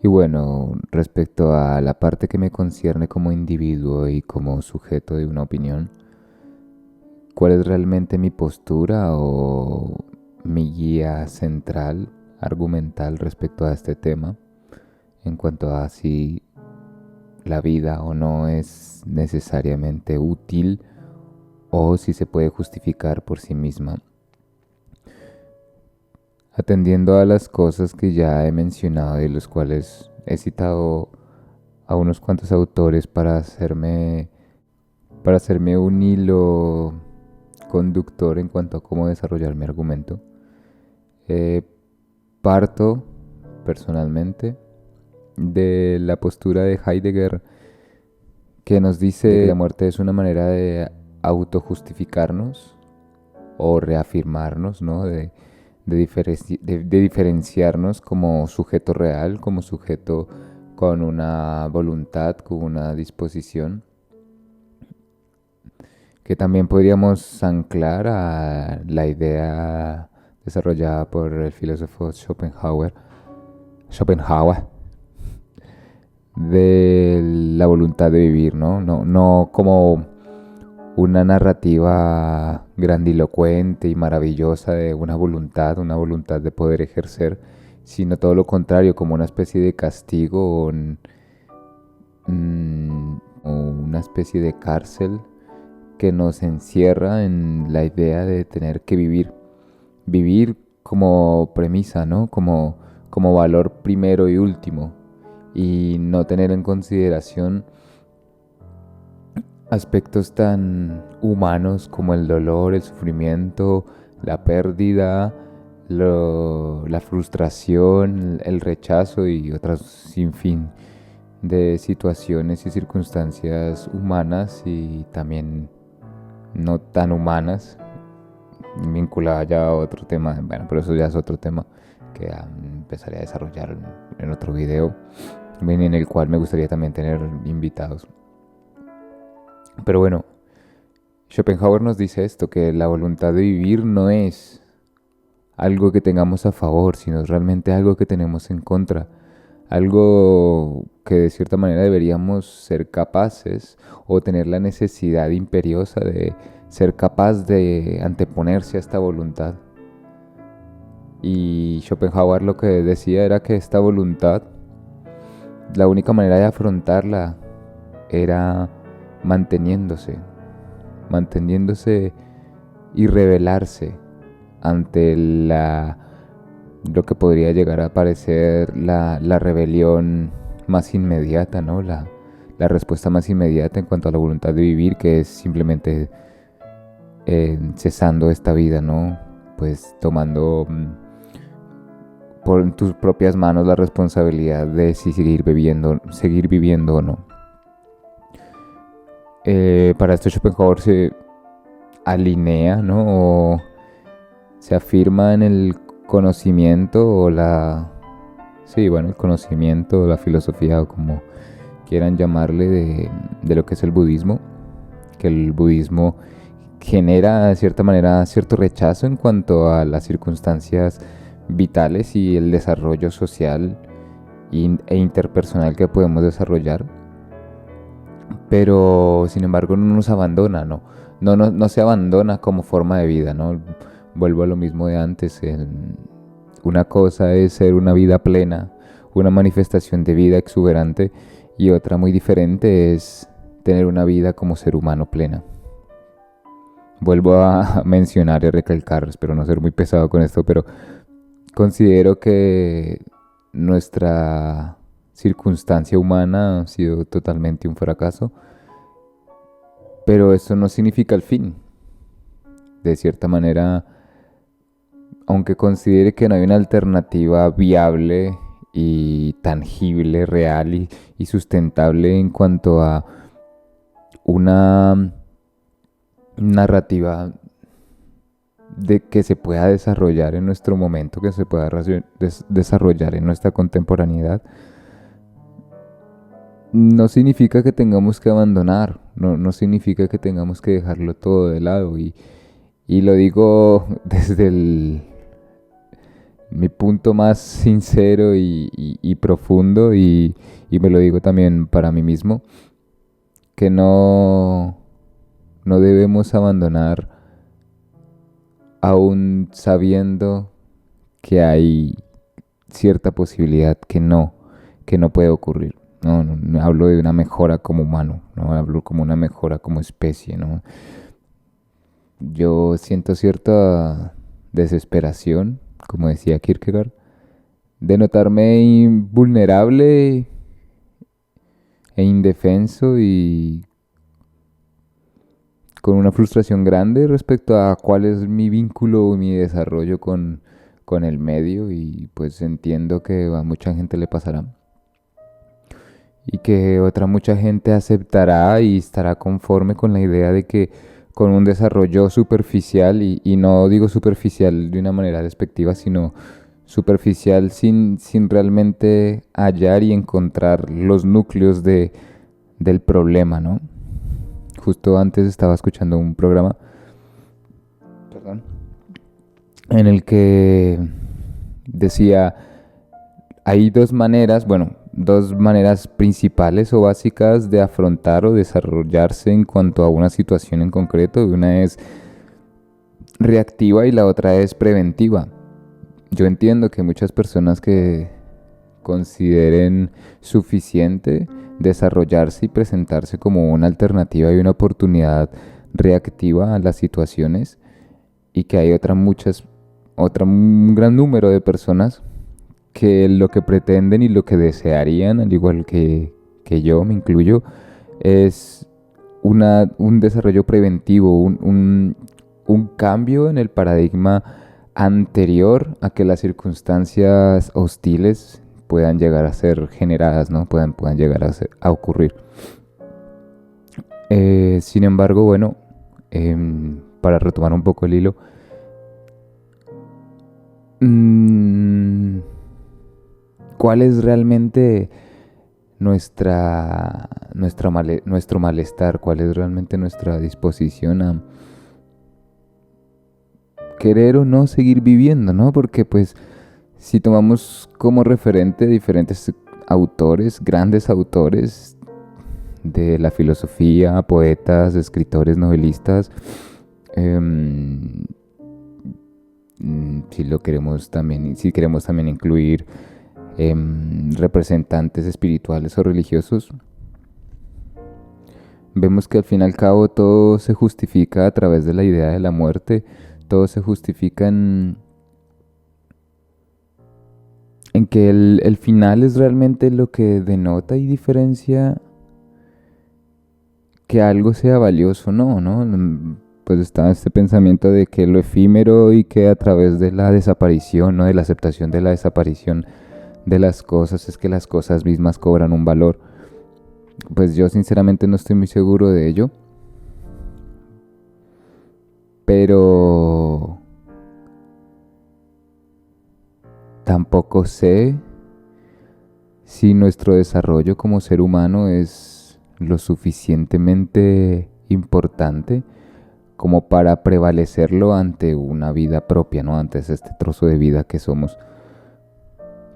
Y bueno, respecto a la parte que me concierne como individuo y como sujeto de una opinión, ¿cuál es realmente mi postura o mi guía central, argumental respecto a este tema? En cuanto a si la vida o no es necesariamente útil o si se puede justificar por sí misma. Atendiendo a las cosas que ya he mencionado y los cuales he citado a unos cuantos autores para hacerme un hilo conductor en cuanto a cómo desarrollar mi argumento. Eh, Parto personalmente de la postura de Heidegger que nos dice que la muerte es una manera de autojustificarnos o reafirmarnos, ¿no? De diferenciarnos como sujeto real, como sujeto con una voluntad, con una disposición, que también podríamos anclar a la idea desarrollada por el filósofo Schopenhauer, de la voluntad de vivir, ¿no? No como una narrativa grandilocuente y maravillosa de una voluntad de poder ejercer, sino todo lo contrario, como una especie de castigo o una especie de cárcel que nos encierra en la idea de tener que vivir como premisa, ¿no? Como valor primero y último, y no tener en consideración aspectos tan humanos como el dolor, el sufrimiento, la pérdida, la frustración, el rechazo y otras sin de situaciones y circunstancias humanas y también no tan humanas, vinculada ya a otro tema. Bueno, pero eso ya es otro tema que empezaré a desarrollar en otro video, en el cual me gustaría también tener invitados. Pero bueno, Schopenhauer nos dice esto, que la voluntad de vivir no es algo que tengamos a favor, sino es realmente algo que tenemos en contra. Algo que de cierta manera deberíamos ser capaces o tener la necesidad imperiosa de ser capaz de anteponerse a esta voluntad. Y Schopenhauer lo que decía era que esta voluntad, la única manera de afrontarla era manteniéndose, manteniéndose y rebelarse ante lo que podría llegar a parecer la rebelión más inmediata, ¿no? La respuesta más inmediata en cuanto a la voluntad de vivir, que es simplemente cesando esta vida, ¿no? Pues tomando por tus propias manos la responsabilidad de si seguir viviendo o no. Para esto Schopenhauer se alinea, ¿no? O se afirma en el conocimiento sí, bueno, el conocimiento, la filosofía o como quieran llamarle de lo que es el budismo, que el budismo genera de cierta manera cierto rechazo en cuanto a las circunstancias vitales y el desarrollo social e interpersonal que podemos desarrollar, pero sin embargo no nos abandona, no se abandona como forma de vida, ¿no? Vuelvo a lo mismo de antes. Una cosa es ser una vida plena, una manifestación de vida exuberante, y otra muy diferente es tener una vida como ser humano plena. Vuelvo a mencionar y recalcar, espero no ser muy pesado con esto, pero considero que nuestra circunstancia humana ha sido totalmente un fracaso, pero eso no significa el fin. De cierta manera, aunque considere que no hay una alternativa viable y tangible, real y sustentable en cuanto a una narrativa de que se pueda desarrollar en nuestro momento, que se pueda desarrollar en nuestra contemporaneidad, no significa que tengamos que abandonar, no significa que tengamos que dejarlo todo de lado. Y lo digo desde mi punto más sincero y profundo, y me lo digo también para mí mismo, que no debemos abandonar aún sabiendo que hay cierta posibilidad que no puede ocurrir. No hablo de una mejora como humano, no hablo como una mejora como especie, ¿no? Yo siento cierta desesperación, como decía Kierkegaard, de notarme vulnerable e indefenso y con una frustración grande respecto a cuál es mi vínculo y mi desarrollo con el medio, y pues entiendo que a mucha gente le pasará y que otra mucha gente aceptará y estará conforme con la idea de que con un desarrollo superficial, y no digo superficial de una manera despectiva, sino superficial sin realmente hallar y encontrar los núcleos del problema, ¿no? Justo antes estaba escuchando un programa, perdón, en el que decía, hay dos maneras, bueno, dos maneras principales o básicas de afrontar o desarrollarse en cuanto a una situación en concreto. Una es reactiva y la otra es preventiva. Yo entiendo que muchas personas que consideren suficiente desarrollarse y presentarse como una alternativa y una oportunidad reactiva a las situaciones, y que hay un gran número de personas que lo que pretenden y lo que desearían, al igual que yo me incluyo, es un desarrollo preventivo, un cambio en el paradigma anterior a que las circunstancias hostiles puedan llegar a ser generadas, ¿no? Puedan llegar a ocurrir. Sin embargo, bueno, para retomar un poco el hilo, ¿cuál es realmente nuestro malestar? ¿Cuál es realmente nuestra disposición a querer o no seguir viviendo, ¿no? Porque pues si tomamos como referente diferentes autores, grandes autores de la filosofía, poetas, escritores, novelistas, em, si queremos también incluir representantes espirituales o religiosos, vemos que al fin y al cabo todo se justifica a través de la idea de la muerte, todo se justifica en que el final es realmente lo que denota y diferencia que algo sea valioso o no, ¿no? Pues está este pensamiento de que lo efímero, y que a través de la desaparición, ¿no? De la aceptación de la desaparición de las cosas, es que las cosas mismas cobran un valor. Pues yo sinceramente no estoy muy seguro de ello, pero tampoco sé si nuestro desarrollo como ser humano es lo suficientemente importante como para prevalecerlo ante una vida propia, ¿no? Antes este trozo de vida que somos.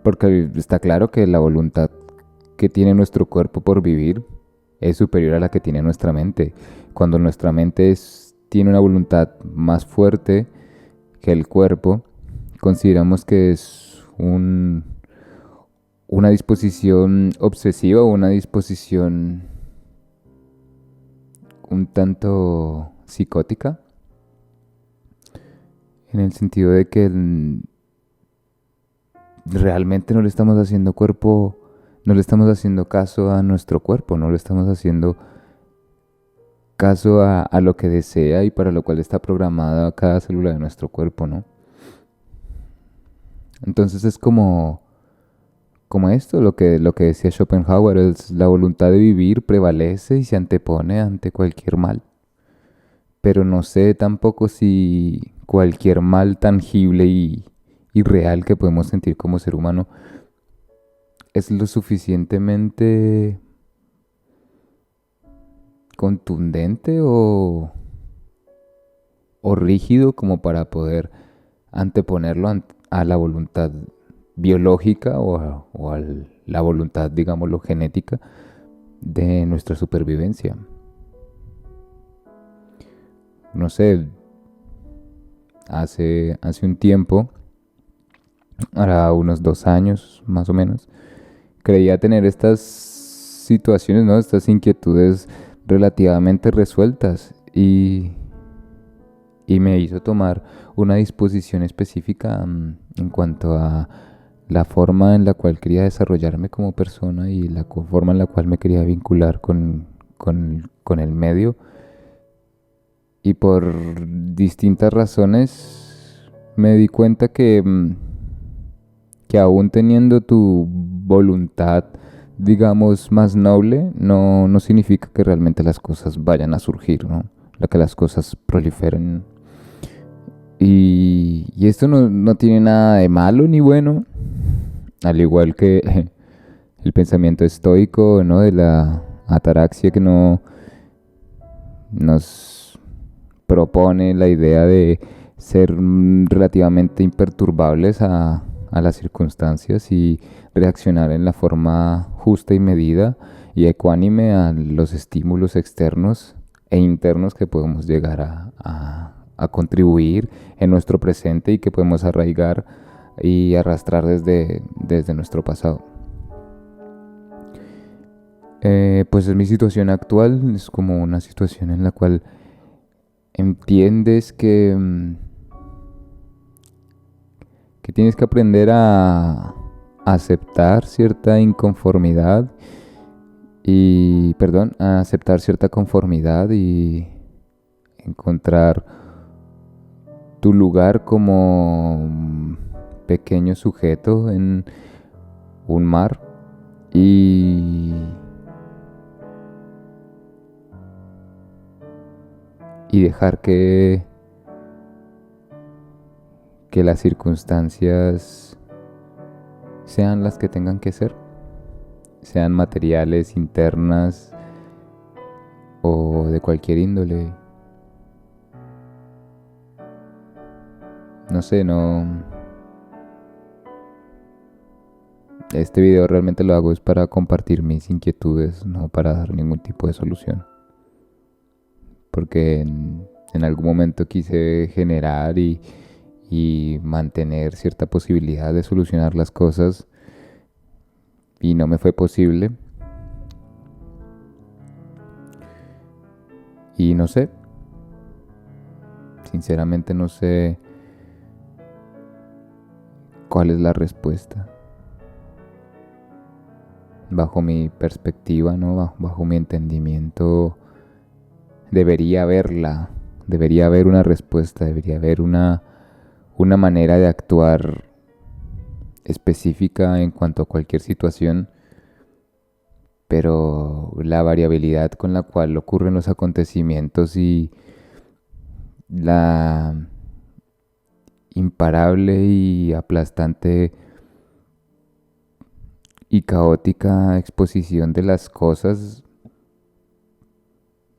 Porque está claro que la voluntad que tiene nuestro cuerpo por vivir es superior a la que tiene nuestra mente. Cuando nuestra mente tiene una voluntad más fuerte que el cuerpo, consideramos que es una disposición obsesiva o una disposición un tanto psicótica, en el sentido de que realmente no le estamos haciendo no le estamos haciendo caso a nuestro cuerpo, no le estamos haciendo caso a lo que desea y para lo cual está programada cada célula de nuestro cuerpo, ¿no? Entonces es como esto, lo que decía Schopenhauer, es la voluntad de vivir prevalece y se antepone ante cualquier mal. Pero no sé tampoco si cualquier mal tangible y real que podemos sentir como ser humano es lo suficientemente contundente o rígido como para poder anteponerlo a la voluntad biológica la voluntad, digámoslo, genética de nuestra supervivencia. No sé, hace un tiempo, ahora unos 2 años más o menos, creía tener estas situaciones, ¿no? Estas inquietudes relativamente resueltas y me hizo tomar una disposición específica en cuanto a la forma en la cual quería desarrollarme como persona y la forma en la cual me quería vincular con el medio. Y por distintas razones me di cuenta que aún teniendo tu voluntad, digamos, más noble, no significa que realmente las cosas vayan a surgir, ¿no? Que las cosas proliferen. Y esto no tiene nada de malo ni bueno, al igual que el pensamiento estoico, ¿no? De la ataraxia que no nos propone la idea de ser relativamente imperturbables a las circunstancias y reaccionar en la forma justa y medida y ecuánime a los estímulos externos e internos que podemos llegar a contribuir en nuestro presente y que podemos arraigar y arrastrar desde nuestro pasado. Pues en mi situación actual es como una situación en la cual entiendes que tienes que aprender a aceptar cierta inconformidad a aceptar cierta conformidad y encontrar tu lugar como un pequeño sujeto en un mar y dejar que las circunstancias sean las que tengan que ser, sean materiales, internas o de cualquier índole. No sé, este video realmente lo hago es para compartir mis inquietudes, no para dar ningún tipo de solución. Porque en algún momento quise generar y mantener cierta posibilidad de solucionar las cosas y no me fue posible. Y no sé, sinceramente no sé cuál es la respuesta. Bajo mi perspectiva, ¿no? Bajo mi entendimiento, debería haber una respuesta, debería haber una manera de actuar específica en cuanto a cualquier situación, pero la variabilidad con la cual ocurren los acontecimientos y la imparable y aplastante y caótica exposición de las cosas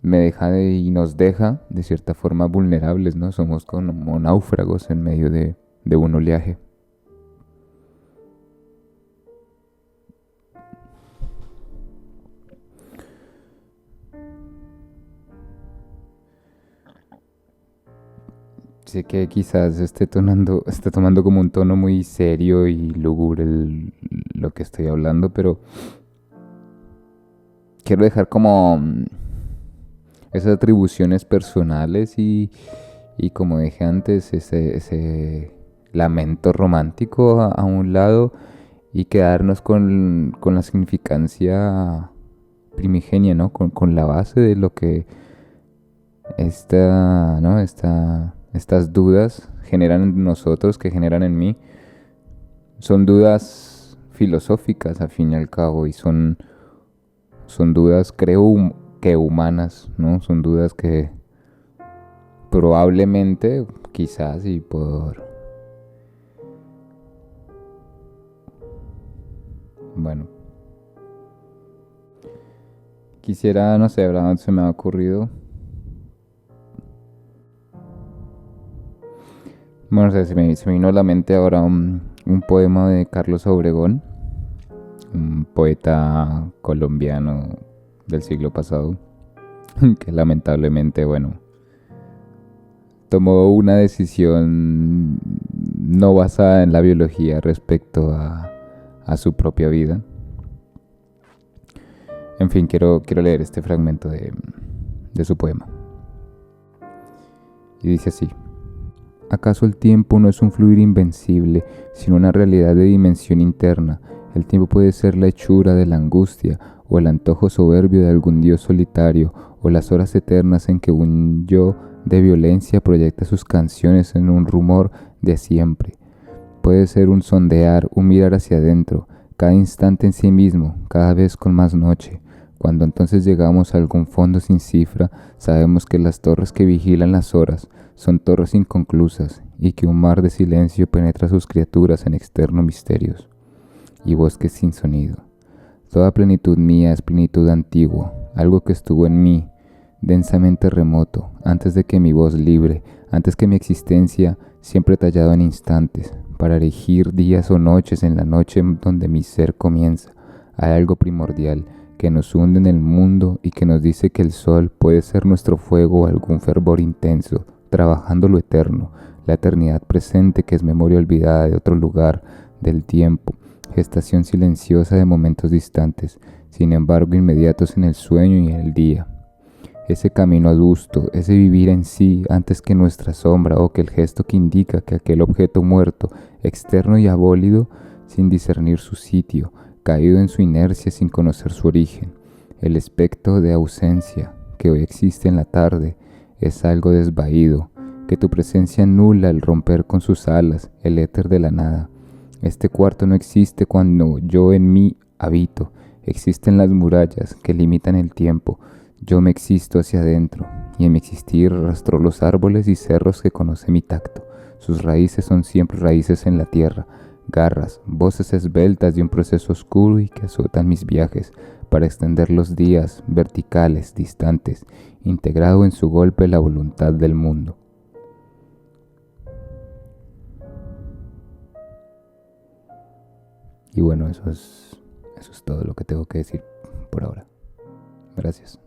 me deja y nos deja de cierta forma vulnerables, ¿no? Somos como náufragos en medio de un oleaje. Sé que quizás esté tomando como un tono muy serio y lúgubre lo que estoy hablando, pero quiero dejar como esas atribuciones personales y como dije antes, ese lamento romántico a un lado y quedarnos con la significancia primigenia, ¿no? Con la base de lo que ¿no? Estas dudas generan en nosotros, que generan en mí, son dudas filosóficas al fin y al cabo y son dudas, creo, que humanas, ¿no? Son dudas que probablemente, quizás y bueno, quisiera, no sé, ahora se me ha ocurrido. Bueno, o sea, se me vino a la mente ahora un poema de Carlos Obregón, un poeta colombiano del siglo pasado, que lamentablemente, bueno, tomó una decisión no basada en la biología respecto a su propia vida. En fin, quiero leer este fragmento de su poema. Y dice así: ¿acaso el tiempo no es un fluir invencible, sino una realidad de dimensión interna? El tiempo puede ser la hechura de la angustia, o el antojo soberbio de algún dios solitario, o las horas eternas en que un yo de violencia proyecta sus canciones en un rumor de siempre. Puede ser un sondear, un mirar hacia adentro, cada instante en sí mismo, cada vez con más noche. Cuando entonces llegamos a algún fondo sin cifra, sabemos que las torres que vigilan las horas son torres inconclusas y que un mar de silencio penetra a sus criaturas en externos misterios y bosques sin sonido. Toda plenitud mía es plenitud antigua, algo que estuvo en mí, densamente remoto, antes de que mi voz libre, antes que mi existencia, siempre tallado en instantes, para erigir días o noches en la noche donde mi ser comienza. Hay algo primordial que nos hunde en el mundo y que nos dice que el sol puede ser nuestro fuego o algún fervor intenso, trabajando lo eterno, la eternidad presente que es memoria olvidada de otro lugar, del tiempo, gestación silenciosa de momentos distantes, sin embargo inmediatos en el sueño y en el día. Ese camino adusto, ese vivir en sí antes que nuestra sombra o que el gesto que indica que aquel objeto muerto, externo y abólido, sin discernir su sitio, caído en su inercia sin conocer su origen. El espectro de ausencia que hoy existe en la tarde es algo desvaído, que tu presencia nula al romper con sus alas el éter de la nada. Este cuarto no existe cuando yo en mí habito, existen las murallas que limitan el tiempo. Yo me existo hacia adentro, y en mi existir arrastró los árboles y cerros que conoce mi tacto. Sus raíces son siempre raíces en la tierra, garras, voces esbeltas de un proceso oscuro y que azotan mis viajes para extender los días verticales, distantes, integrado en su golpe la voluntad del mundo. Y bueno, eso es todo lo que tengo que decir por ahora. Gracias.